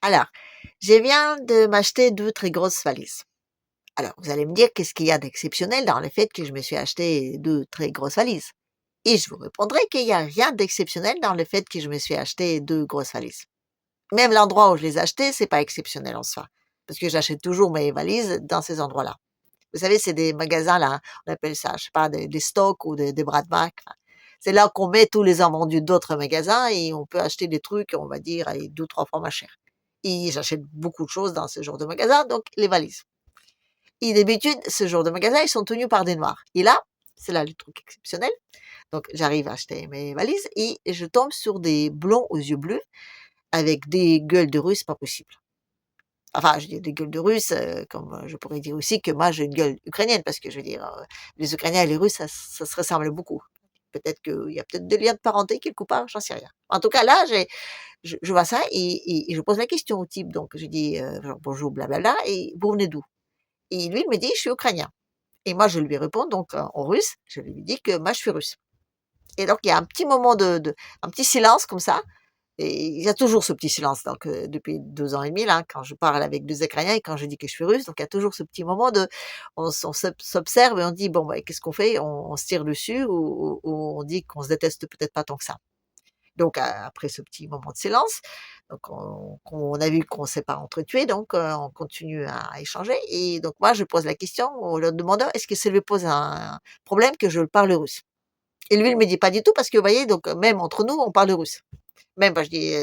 Alors, je viens de m'acheter 2 très grosses valises. Alors, vous allez me dire qu'est-ce qu'il y a d'exceptionnel dans le fait que je me suis acheté 2 très grosses valises? Et je vous répondrai qu'il y a rien d'exceptionnel dans le fait que je me suis acheté 2 grosses valises. Même l'endroit où je les ai achetées, c'est pas exceptionnel en soi, parce que j'achète toujours mes valises dans ces endroits-là. Vous savez, c'est des magasins là, on appelle ça, je sais pas, des stocks ou des bras de Mac. C'est là qu'on met tous les invendus d'autres magasins et on peut acheter des trucs, on va dire, allez, 2 ou 3 fois moins cher. Et j'achète beaucoup de choses dans ce genre de magasin, donc les valises. Et d'habitude, ce genre de magasin, ils sont tenus par des noirs. Et là, c'est là le truc exceptionnel. Donc, j'arrive à acheter mes valises et je tombe sur des blonds aux yeux bleus avec des gueules de Russes pas possible. Enfin, je dis des gueules de Russes, comme je pourrais dire aussi que moi j'ai une gueule ukrainienne, parce que je veux dire, les Ukrainiens et les Russes, ça se ressemble beaucoup. Peut-être qu'il y a peut-être des liens de parenté quelque part, j'en sais rien. En tout cas, là, je vois ça et je pose la question au type, donc je dis genre bonjour, blablabla, et vous venez d'où? Et lui, il me dit, je suis ukrainien. Et moi, je lui réponds donc en russe, je lui dis que moi, je suis russe. Et donc, il y a un petit moment un petit silence comme ça, et il y a toujours ce petit silence, donc depuis 2 ans et demi là, quand je parle avec des Ukrainiens et quand je dis que je suis russe, donc il y a toujours ce petit moment de on s'observe et on dit: «Bon, bah, qu'est-ce qu'on fait?» On se tire dessus ou on dit qu'on se déteste peut-être pas tant que ça. Donc après ce petit moment de silence, donc on a vu qu'on s'est pas entretués, donc on continue à échanger et donc moi je pose la question en leur demandant: «Est-ce que ça lui pose un problème que je parle russe?» Et lui il me dit: «Pas du tout», parce que vous voyez, donc même entre nous, on parle russe. Même, moi je dis,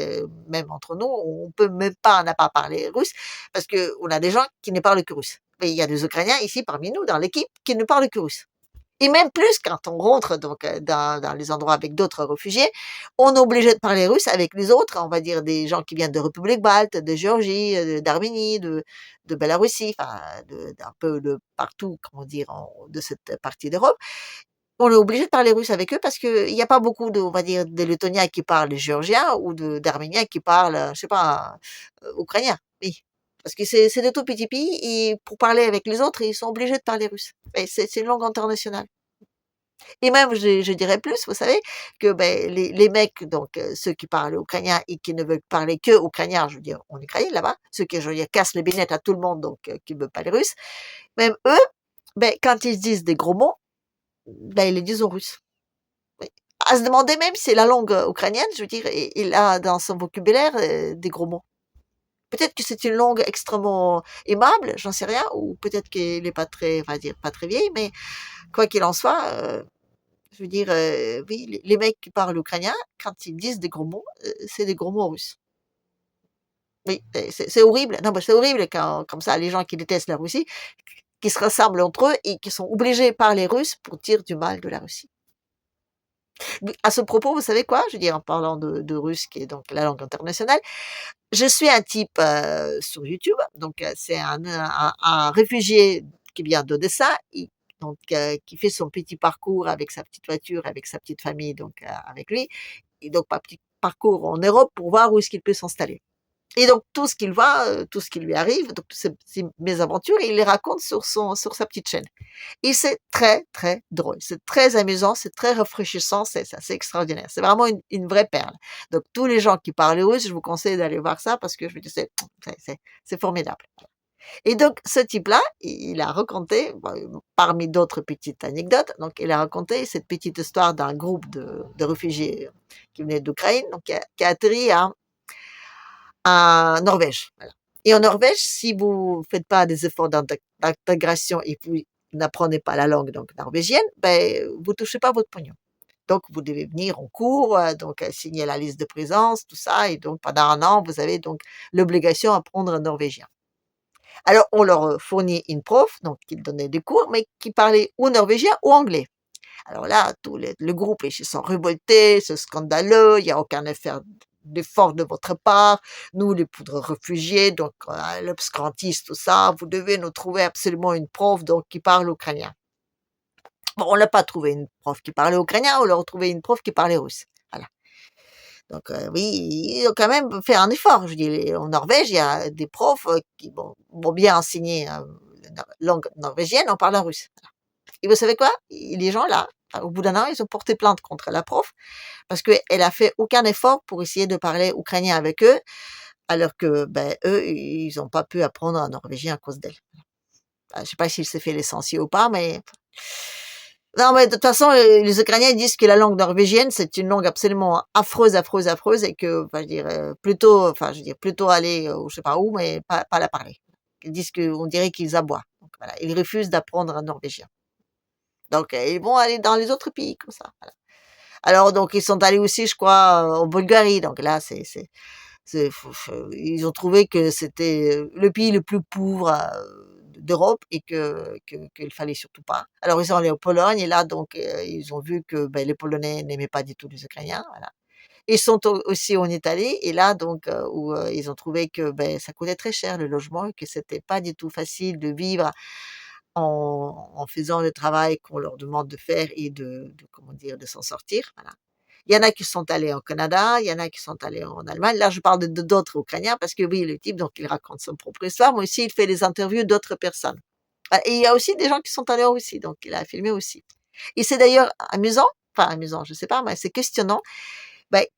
même entre nous, on peut même pas n'a pas parlé russe parce qu'on a des gens qui ne parlent que russe. Mais il y a des Ukrainiens ici parmi nous dans l'équipe qui ne parlent que russe. Et même plus quand on rentre donc dans les endroits avec d'autres réfugiés, on est obligé de parler russe avec les autres, on va dire des gens qui viennent de République balte, de Géorgie, d'Arménie, de Biélorussie, enfin d'un peu de partout, comment dire, de cette partie d'Europe. On est obligé de parler russe avec eux parce qu'il y a pas beaucoup de, on va dire, de Lettoniens qui parlent géorgien ou d'Arméniens qui parlent, je sais pas, ukrainien. Oui. Parce que c'est des tout petits pays et pour parler avec les autres, ils sont obligés de parler russe. Et c'est une langue internationale. Et même, je dirais plus, vous savez, que ben, les mecs, donc ceux qui parlent ukrainien et qui ne veulent parler que ukrainien, je veux dire, en Ukraine là-bas, ceux qui, je veux dire, cassent les binettes à tout le monde, donc qui ne veulent pas les Russes, même eux, ben, quand ils disent des gros mots, ben, ils les disent en russe. Oui. À se demander même si la langue ukrainienne, je veux dire, il a dans son vocabulaire des gros mots. Peut-être que c'est une langue extrêmement aimable, j'en sais rien, ou peut-être qu'elle n'est pas très, on va dire, pas très vieille, mais quoi qu'il en soit, je veux dire, oui, les mecs qui parlent ukrainien, quand ils disent des gros mots, c'est des gros mots russes. Oui, et c'est horrible. Non, mais c'est horrible quand, comme ça, les gens qui détestent la Russie, qui se ressemblent entre eux et qui sont obligés de parler russe pour dire du mal de la Russie. À ce propos, vous savez quoi? Je veux dire, en parlant de russe, qui est donc la langue internationale, je suis un type sur YouTube, donc c'est un réfugié qui vient d'Odessa, donc qui fait son petit parcours avec sa petite voiture, avec sa petite famille, donc avec lui, et donc un petit parcours en Europe pour voir où est-ce qu'il peut s'installer. Et donc tout ce qu'il voit, tout ce qui lui arrive, donc toutes ces mésaventures, il les raconte sur sa petite chaîne. Et c'est très, très drôle, c'est très amusant, c'est très rafraîchissant, c'est assez extraordinaire. C'est vraiment une vraie perle. Donc tous les gens qui parlent russe, je vous conseille d'aller voir ça parce que je me dis c'est formidable. Et donc ce type-là, il a raconté, parmi d'autres petites anecdotes, donc il a raconté cette petite histoire d'un groupe de réfugiés qui venaient d'Ukraine, donc qui a atterri à Norvège. Voilà. Et en Norvège, si vous faites pas des efforts d'intégration et vous n'apprenez pas la langue donc norvégienne, ben vous touchez pas votre pognon. Donc vous devez venir en cours, donc signer la liste de présence, tout ça, et donc pendant 1 an, vous avez donc l'obligation d'apprendre le norvégien. Alors on leur fournit une prof, donc qui donnait des cours, mais qui parlait ou norvégien ou anglais. Alors là, le groupe, ils se sont révoltés, c'est scandaleux, il n'y a aucun d'effort de votre part. Nous, les poudres réfugiés, donc l'obscurantisme, tout ça, vous devez nous trouver absolument une prof donc, qui parle ukrainien. Bon, on n'a pas trouvé une prof qui parlait ukrainien, on leur a trouvé une prof qui parlait russe. Voilà. Donc oui, ils ont quand même fait un effort. Je dis, en Norvège, il y a des profs qui vont bien enseigner la langue norvégienne en parlant russe. Voilà. Et vous savez quoi? Les gens là, au bout d'1 an, ils ont porté plainte contre la prof parce qu'elle a fait aucun effort pour essayer de parler ukrainien avec eux. alors que, eux, ils ont pas pu apprendre un norvégien à cause d'elle. Je sais pas s'il s'est fait licencier ou pas, mais non, mais de toute façon, les Ukrainiens disent que la langue norvégienne, c'est une langue absolument affreuse, affreuse, affreuse et que, enfin, je dirais, plutôt aller, je sais pas où, mais pas la parler. Ils disent qu'on dirait qu'ils aboient. Donc voilà, ils refusent d'apprendre un norvégien. Donc ils vont aller dans les autres pays comme ça, voilà. Alors donc ils sont allés aussi, je crois, en Bulgarie. Donc là, ils ont trouvé que c'était le pays le plus pauvre d'Europe et qu'il fallait surtout pas. Alors ils sont allés en Pologne et là donc ils ont vu que les Polonais n'aimaient pas du tout les Ukrainiens. Voilà. Ils sont aussi en Italie et là donc où ils ont trouvé que ça coûtait très cher le logement et que c'était pas du tout facile de vivre en faisant le travail qu'on leur demande de faire et comment dire, de s'en sortir. Voilà. Il y en a qui sont allés au Canada, il y en a qui sont allés en Allemagne. Là, je parle d'autres Ukrainiens parce que oui, le type, donc, il raconte son propre histoire, mais aussi il fait des interviews d'autres personnes. Ah, et il y a aussi des gens qui sont allés en Russie, donc il a filmé aussi. Et c'est d'ailleurs amusant, enfin amusant, je sais pas, mais c'est questionnant.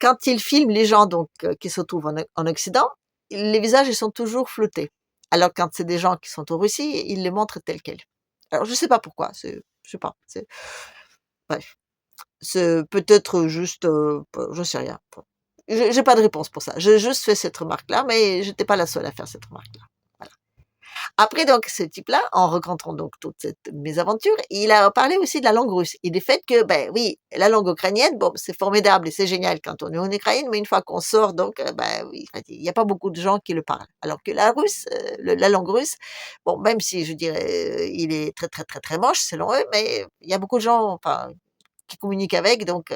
Quand il filme les gens donc qui se trouvent en Occident, les visages ils sont toujours floutés. Alors quand c'est des gens qui sont en Russie, ils les montrent tels quels. Alors je sais pas pourquoi, je sais pas, bref. C'est peut-être juste, je sais rien. J'ai pas de réponse pour ça. J'ai juste fait cette remarque-là, mais j'étais pas la seule à faire cette remarque-là. Voilà. Après donc ce type-là, en rencontrant donc toute cette mésaventure, il a parlé aussi de la langue russe et du fait que, oui, la langue ukrainienne, bon, c'est formidable et c'est génial quand on est en Ukraine, mais une fois qu'on sort donc, oui, il y a pas beaucoup de gens qui le parlent. Alors que la langue russe, bon, même si je dirais, il est très, très, très, très moche selon eux, mais il y a beaucoup de gens, enfin qui communiquent avec. Donc,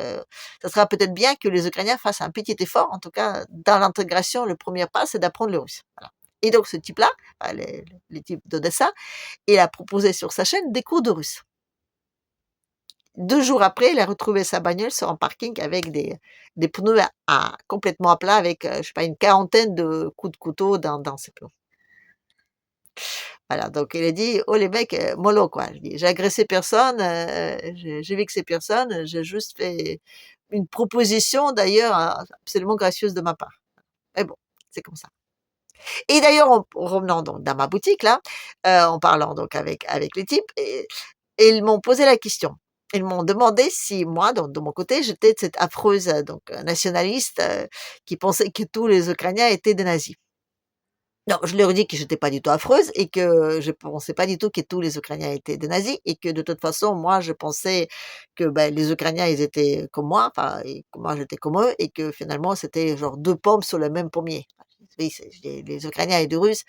ça sera peut-être bien que les Ukrainiens fassent un petit effort. En tout cas, dans l'intégration, le premier pas, c'est d'apprendre le russe. Voilà. Et donc, ce type-là, les types d'Odessa, il a proposé sur sa chaîne des cours de russe. 2 jours après, il a retrouvé sa bagnole sur un parking avec des pneus complètement à plat avec, je sais pas, une quarantaine de coups de couteau dans ses pneus. Voilà, donc il a dit: «Oh les mecs, mollo quoi». Je dis: «J'ai agressé personne, j'ai vexé personne, j'ai juste fait une proposition d'ailleurs absolument gracieuse de ma part». Mais bon, c'est comme ça. Et d'ailleurs en revenant donc dans ma boutique là, en parlant donc avec les types et ils m'ont posé la question. Ils m'ont demandé si moi, donc de mon côté, j'étais de cette affreuse, nationaliste, qui pensait que tous les Ukrainiens étaient des nazis. Non, je leur ai dit que j'étais pas du tout affreuse et que je pensais pas du tout que tous les Ukrainiens étaient des nazis et que de toute façon, moi, je pensais que, les Ukrainiens, ils étaient comme moi, enfin et que moi, j'étais comme eux et que finalement, c'était genre 2 pommes sur le même pommier. Oui, c'est les Ukrainiens et les Russes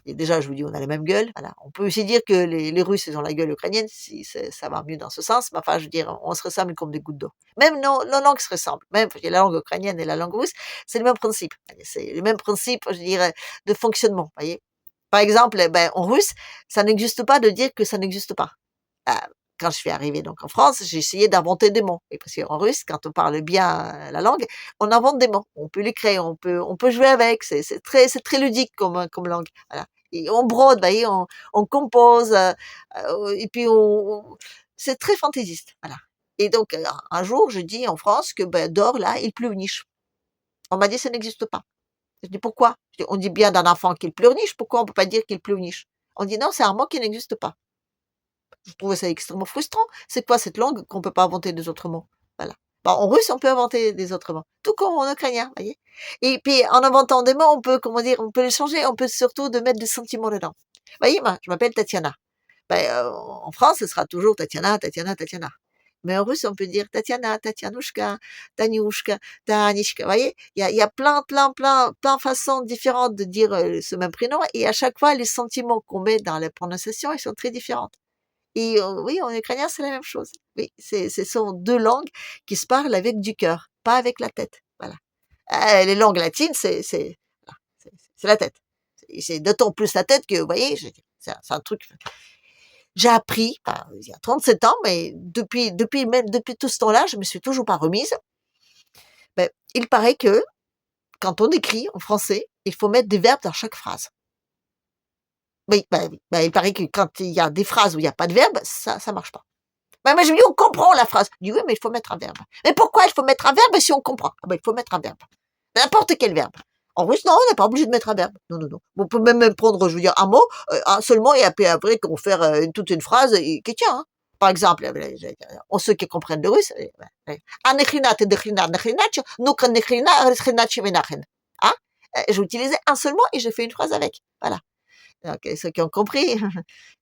et déjà, je vous dis, on a la même gueule, voilà. On peut aussi dire que les Russes, ils ont la gueule ukrainienne, si ça va mieux dans ce sens, mais enfin, je veux dire, on se ressemble comme des gouttes d'eau. Même nos langues se ressemblent, même la langue ukrainienne et la langue russe, c'est le même principe. C'est le même principe, je dirais, de fonctionnement, voyez? Par exemple, en russe, ça n'existe pas de dire que ça n'existe pas. Ah, quand je suis arrivée donc en France, j'ai essayé d'inventer des mots et parce qu'en russe, quand on parle bien, la langue, on invente des mots. On peut les créer, on peut jouer avec, c'est très ludique comme langue, voilà et on brode, voyez? On compose, et puis c'est très fantaisiste, voilà et donc un jour, je dis en France que, dehors là, il pleurniche. On m'a dit: «Ça n'existe pas». Je dis: «Pourquoi?» Je dis: «On dit bien d'un enfant qu'il pleurniche, pourquoi on peut pas dire qu'il pleurniche?» On dit: «Non, c'est un mot qui n'existe pas». Je trouvais ça extrêmement frustrant. C'est quoi cette langue qu'on peut pas inventer des autres mots? Voilà. En russe, on peut inventer des autres mots, tout comme en ukrainien, voyez? Et puis en inventant des mots, on peut, comment dire? On peut les changer, on peut surtout de mettre des sentiments dedans. Voyez, moi, je m'appelle Tatiana. En France, ce sera toujours Tatiana, Tatiana, Tatiana. Mais en russe, on peut dire Tatiana, Tatianushka, Taniushka, Tanishka. Vous voyez? Il y a plein, plein, plein, plein de façons différentes de dire, ce même prénom et à chaque fois, les sentiments qu'on met dans la prononciation, ils sont très différents. Et oui, en ukrainien, c'est la même chose. Oui, ce sont 2 langues qui se parlent avec du cœur, pas avec la tête. Voilà. Les langues latines, voilà, c'est la tête. C'est d'autant plus la tête que, vous voyez, c'est un truc j'ai appris, il y a 37 ans, mais depuis tout ce temps-là, je me suis toujours pas remise. Il paraît que quand on écrit en français, il faut mettre des verbes dans chaque phrase. Oui, il paraît que quand il y a des phrases où il y a pas de verbe, ça marche pas. Moi je me dis: «On comprend la phrase». Je dis: «Oui, mais il faut mettre un verbe». «Mais pourquoi il faut mettre un verbe si on comprend?» «Ah il faut mettre un verbe». N'importe quel verbe. En russe, non, on n'est pas obligé de mettre un verbe. Non, non, non. On peut même prendre, je veux dire, un mot, un seul mot, et après qu'on faire toute une phrase qui tient. Hein. Par exemple, ceux qui comprennent le russe, Anechinat et Dechinat, Nechinach, Nuka Nechina, Rechinach Menachen. Hein? J'ai utilisé un seul mot et j'ai fait une phrase avec. Voilà. Donc, ceux qui ont compris,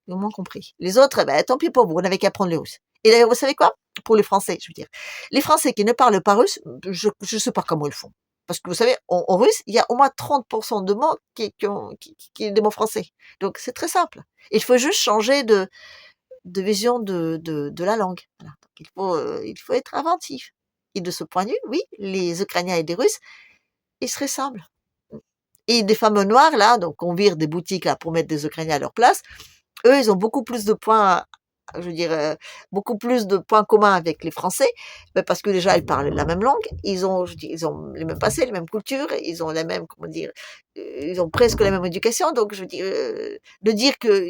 ils m'ont compris. Les autres, ben, tant pis pour vous, vous n'avez qu'à apprendre le russe. Et d'ailleurs, vous savez quoi? Pour les Français, je veux dire. Les Français qui ne parlent pas russe, je ne sais pas comment ils font. Parce que vous savez, en russe, il y a au moins 30% de mots qui des mots français. Donc, c'est très simple. Il faut juste changer de vision de la langue. Voilà. Donc, il faut être inventif. Et de ce point de vue, oui, les Ukrainiens et les Russes, ils se ressemblent. Et des femmes noires, là, donc on vire des boutiques là pour mettre des Ukrainiens à leur place, eux, ils ont beaucoup plus de points, je veux dire, beaucoup plus de points communs avec les Français, parce que déjà, ils parlent la même langue, ils ont les mêmes passés, les mêmes cultures, ils ont la même, comment dire, ils ont presque la même éducation, donc je veux dire, de dire que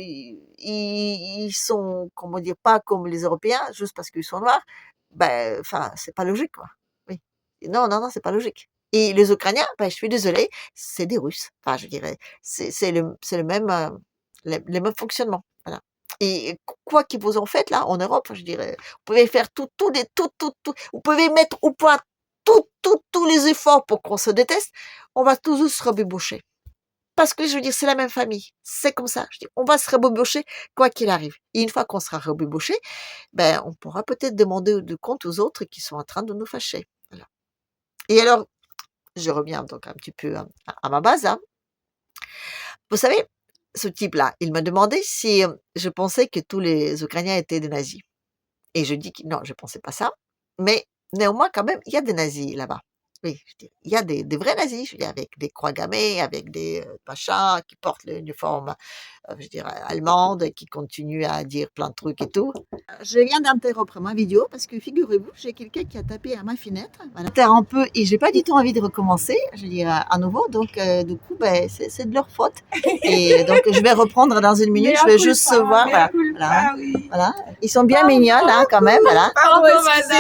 ils sont, comment dire, pas comme les Européens, juste parce qu'ils sont noirs, ben, enfin, c'est pas logique, quoi. Oui. Non, non, non, c'est pas logique. Et les Ukrainiens, ben, je suis désolée, c'est des Russes. Enfin, je dirais, c'est le même, les mêmes fonctionnements. Voilà. Et quoi qu'ils vous en faites là, en Europe, je dirais, vous pouvez faire vous pouvez mettre au point tous les efforts pour qu'on se déteste, on va tous se rebébaucher. Parce que je veux dire, c'est la même famille. C'est comme ça. Je dis, on va se rebébaucher quoi qu'il arrive. Et une fois qu'on sera rebébauché, ben, on pourra peut-être demander de compte aux autres qui sont en train de nous fâcher. Voilà. Et alors, je reviens donc un petit peu à ma base. Hein. Vous savez, ce type-là, il m'a demandé si je pensais que tous les Ukrainiens étaient des nazis. Et je dis que non, je ne pensais pas ça. Mais néanmoins, quand même, il y a des nazis là-bas. Oui, je dis, il y a des vrais nazis, je veux dire, avec des croix gammées, avec des pachas qui portent l'uniforme, je veux dire, allemande, et qui continuent à dire plein de trucs et tout. Je viens d'interrompre ma vidéo parce que figurez-vous, j'ai quelqu'un qui a tapé à ma fenêtre. Voilà. Un peu et j'ai pas du tout envie de recommencer, je veux dire à nouveau. Donc du coup, ben, c'est de leur faute. Et donc je vais reprendre dans une minute. Je vais juste se voir. Voilà. Voilà. Voilà. Ils sont bien mignons là quand même. Voilà.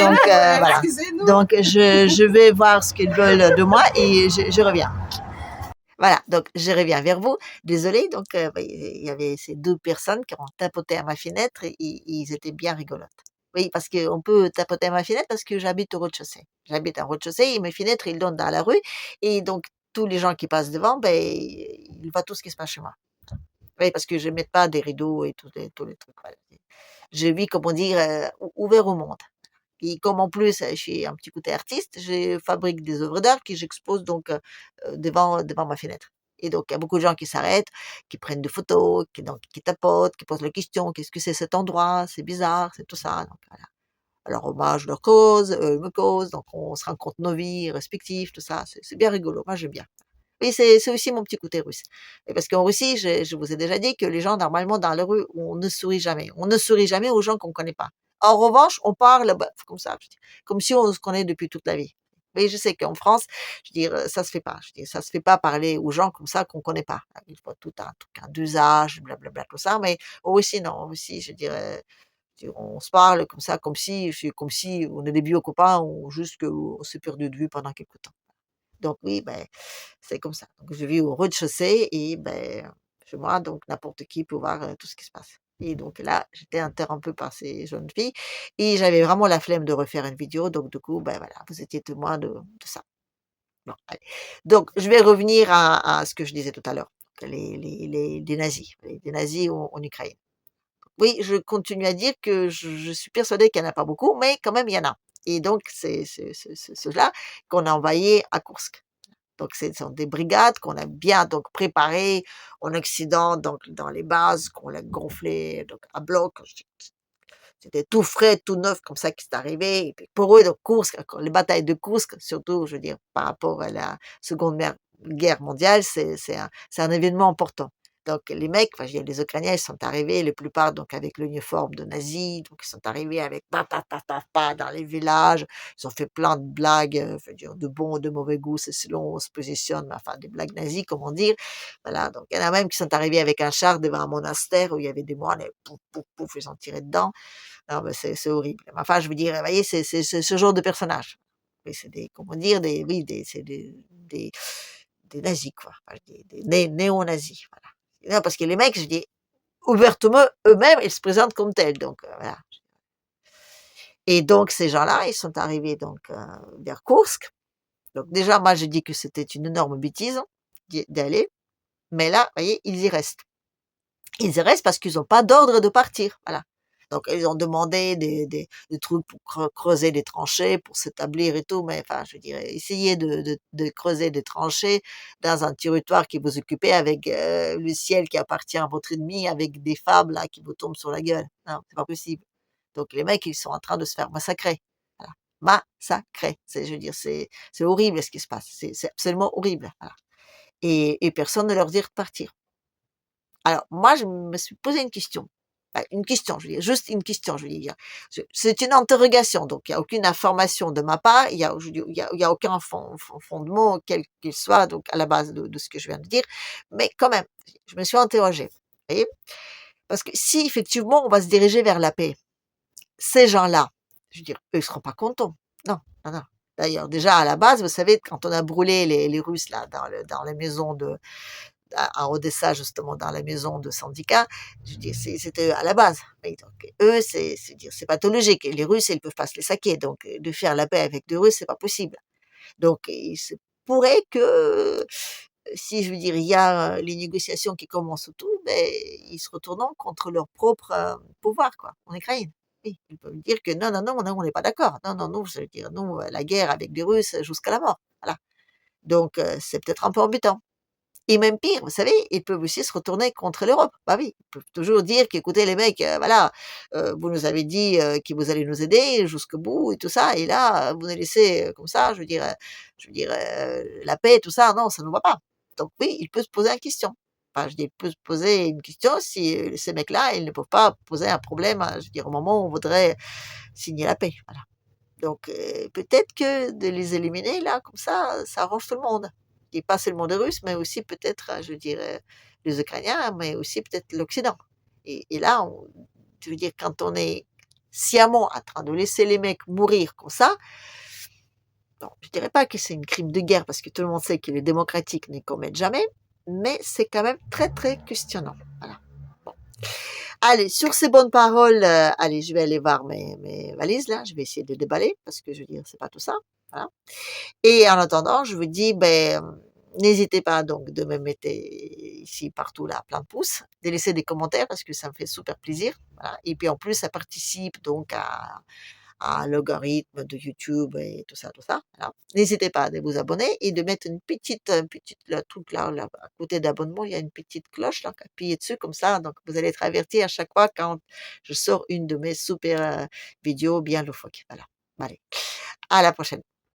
Donc voilà. Donc je vais voir ce qu'ils veulent de moi et je reviens. Voilà, donc je reviens vers vous. Désolée, donc il y avait ces 2 personnes qui ont tapoté à ma fenêtre et ils étaient bien rigolotes. Oui, parce qu'on peut tapoter à ma fenêtre parce que j'habite au rez-de-chaussée. J'habite au rez-de-chaussée et mes fenêtres, ils donnent dans la rue et donc tous les gens qui passent devant, ben, ils voient tout ce qui se passe chez moi. Oui, parce que je ne mets pas des rideaux et tous les trucs, voilà. Je vis, comment dire, ouvert au monde. Et comme en plus, j'ai un petit côté artiste, je fabrique des œuvres d'art que j'expose donc devant ma fenêtre. Et donc, il y a beaucoup de gens qui s'arrêtent, qui prennent des photos, qui tapotent, qui posent la question, qu'est-ce que c'est cet endroit? C'est bizarre, c'est tout ça. Donc, voilà. Alors, moi, je leur cause, eux ils me causent, donc on se raconte nos vies respectives, tout ça. C'est bien rigolo. Moi, j'aime bien. Oui, c'est aussi mon petit côté russe. Et parce qu'en Russie, je vous ai déjà dit que les gens, normalement, dans la rue, on ne sourit jamais. On ne sourit jamais aux gens qu'on ne connaît pas. En revanche, on parle bah, comme ça, je dis, comme si on se connaît depuis toute la vie. Mais je sais qu'en France, je veux dire, ça se fait pas. Je veux dire, ça se fait pas parler aux gens comme ça qu'on connaît pas. Il faut tout un truc, un d'usage, blablabla, tout ça. Mais en Russie, non. En Russie, on se parle comme ça, comme si on est des vieux copains ou juste qu'on s'est perdu de vue pendant quelque temps. Donc oui, ben, c'est comme ça. Donc je vis au rez-de-chaussée et ben, chez moi, donc n'importe qui peut voir tout ce qui se passe. Et donc là, j'étais interrompue par ces jeunes filles et j'avais vraiment la flemme de refaire une vidéo. Donc du coup, ben voilà, vous étiez témoin de ça. Bon, allez. Donc je vais revenir à ce que je disais tout à l'heure, les nazis, les nazis en Ukraine. Oui, je continue à dire que je suis persuadée qu'il n'y en a pas beaucoup, mais quand même il y en a. Et donc c'est ceux-là qu'on a envoyés à Koursk. Donc, ce sont des brigades qu'on a bien donc préparées en Occident, donc dans les bases, qu'on a gonflées donc à bloc. C'était tout frais, tout neuf, comme ça qui c'est arrivé. Et puis pour eux, donc Kursk, les batailles de Kursk, surtout, je veux dire, par rapport à la Seconde Guerre mondiale, c'est un événement important. Donc les mecs, enfin, je veux dire, les Ukrainiens, ils sont arrivés, la plupart donc avec l'uniforme de nazis, donc ils sont arrivés avec ta ta ta ta ta dans les villages, ils ont fait plein de blagues, je veux dire, de bon ou de mauvais goût, c'est selon où on se positionne, mais enfin des blagues nazies, comment dire. Voilà, donc il y en a même qui sont arrivés avec un char devant un monastère où il y avait des moines, et pouf, pouf, pouf, ils ont tiré dedans. Non, mais c'est horrible. Mais enfin, je veux dire, vous voyez, c'est ce genre de personnage. Oui, c'est des, comment dire, des, oui, des, c'est des, des nazis, quoi, enfin, des néo-nazis, voilà. Non, parce que les mecs, je dis, ouvertement, eux-mêmes, ils se présentent comme tels, donc voilà. Et donc ces gens-là, ils sont arrivés donc vers Koursk. Donc déjà, moi, je dis que c'était une énorme bêtise d'y aller, mais là, vous voyez, ils y restent. Ils y restent parce qu'ils n'ont pas d'ordre de partir, voilà. Donc ils ont demandé des trucs pour creuser des tranchées, pour s'établir et tout, mais enfin, je dirais, essayez de creuser des tranchées dans un territoire que vous occupez avec le ciel qui appartient à votre ennemi, avec des femmes là qui vous tombent sur la gueule. Non, c'est pas possible. Donc les mecs, ils sont en train de se faire massacrer. Voilà. Massacrer. Je veux dire, c'est horrible ce qui se passe. C'est absolument horrible. Voilà. Et personne ne leur dit de partir. Alors, moi, je me suis posé une question. Enfin, une question, je veux dire, juste une question, je veux dire. C'est une interrogation, donc il n'y a aucune information de ma part, il y a aucun fondement, quel qu'il soit, donc à la base de ce que je viens de dire, mais quand même, je me suis interrogée. Vous voyez? Parce que si effectivement on va se diriger vers la paix, ces gens-là, je veux dire, eux, ils seront pas contents. Non, non, non. D'ailleurs, déjà à la base, vous savez, quand on a brûlé les Russes là dans les maisons à Odessa, justement, dans la maison de syndicats, je dis, c'était à la base. Oui, donc, eux, c'est pathologique. Et les Russes, ils ne peuvent pas se les saquer. Donc, de faire la paix avec les Russes, c'est pas possible. Donc, il se pourrait que, si je veux dire, il y a les négociations qui commencent autour, ben, ils se retournent contre leur propre pouvoir, quoi, en Ukraine. Oui, ils peuvent dire que non, non, non, non, on n'est pas d'accord. Non, non, non, je veux dire, non, la guerre avec les Russes jusqu'à la mort. Voilà. Donc, c'est peut-être un peu embêtant. Et même pire, vous savez, ils peuvent aussi se retourner contre l'Europe. Bah oui, ils peuvent toujours dire qu'écoutez les mecs, voilà, vous nous avez dit que vous allez nous aider jusqu'au bout et tout ça, et là, vous nous laissez comme ça, je veux dire, la paix, tout ça, non, ça ne va pas. Donc oui, il peut se poser une question. Enfin, je dis, il peut se poser une question si ces mecs-là, ils ne peuvent pas poser un problème, je veux dire, au moment où on voudrait signer la paix. Voilà. Donc, peut-être que de les éliminer là, comme ça arrange tout le monde. Et pas seulement les Russes, mais aussi peut-être, je dirais, les Ukrainiens, mais aussi peut-être l'Occident. Et là, je veux dire, quand on est sciemment en train de laisser les mecs mourir comme ça, bon, je dirais pas que c'est un crime de guerre, parce que tout le monde sait que les démocratiques n'y commettent jamais, mais c'est quand même très, très questionnant. Voilà. Bon. Allez, sur ces bonnes paroles, allez, je vais aller voir mes valises là, je vais essayer de déballer parce que je veux dire, c'est pas tout ça, voilà. Et en attendant, je vous dis, ben, n'hésitez pas donc de me mettre ici partout là plein de pouces, de laisser des commentaires parce que ça me fait super plaisir, voilà. Et puis en plus, ça participe donc à l'algorithme de YouTube et tout ça, voilà. N'hésitez pas à vous abonner et de mettre une petite le truc là, à côté d'abonnement, il y a une petite cloche là, appuyez dessus comme ça, donc vous allez être averti à chaque fois quand je sors une de mes super, vidéos bien loufoques, voilà. Allez, à la prochaine.